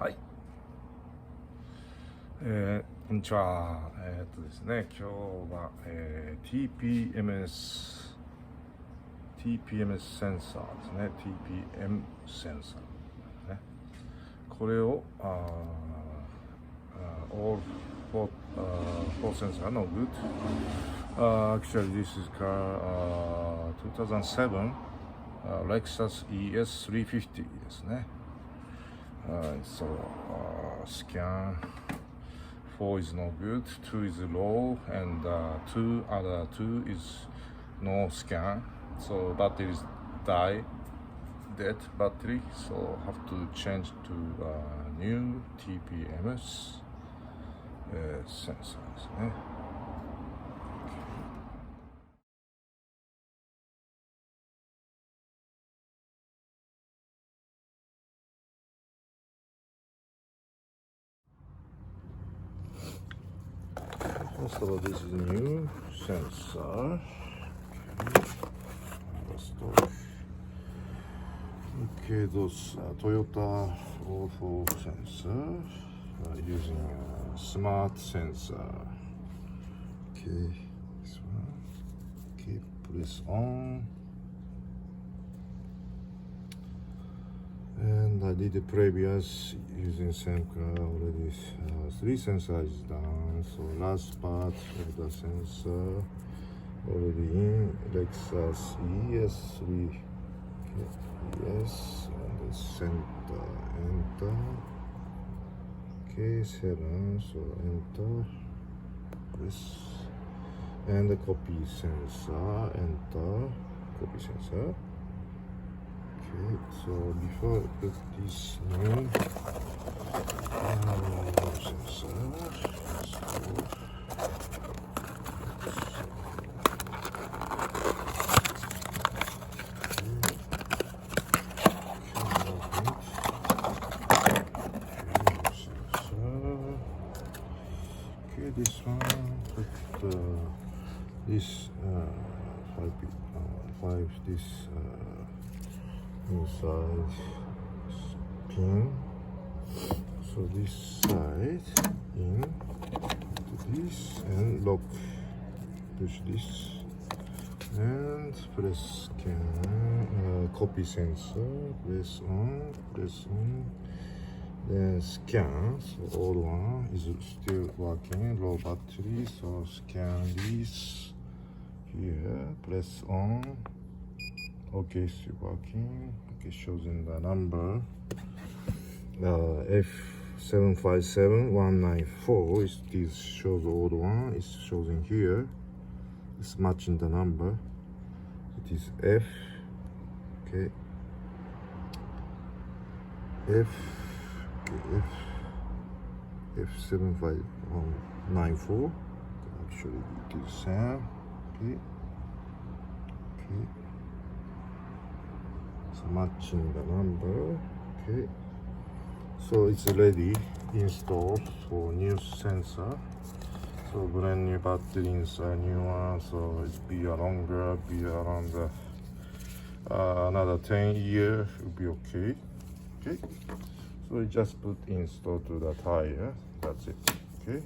はい、こんにちは。ですね、今日は、TPMS センサーですね。TPM センサー、ね、これをall four sensor no good. Actually, this is car 2007 Lexus ES350 ですね。So scan 4 is no good, 2 is low, and other two is no scan. So battery is dead battery. So have to change to new TPMS sensor ですね。First of all, this is new sensor. Okay, those Toyota all-4 sensor using a smart sensor. Okay, this one. Okay, press on. And I did the previous using same car already. 3 sensors is done. So last part of the sensor already in Lexus ES3. Okay, yes, and the center, enter. Okay, 7, so enter. This and the copy sensor, enter. Copy sensor. Okay, so before I put this new sensor, okay, this one, put this 5 this inside pin. So this side in to this and lock. Push this and press scan. Copy sensor. Press on. Then scan. So all one is still working. Low battery. So scan this here. Press on. Okay, still working. Okay, shows in the number F757194. This shows the old one. It shows in here. It's matching the number. It is F. Okay. F7594. Actually, it is same. Okay. So matching the number. Okay, so it's ready installed for new sensor. So brand new battery inside, new one, so it's be around another 10 years will be okay. Okay, so we just put install to the tire. That's it. Okay.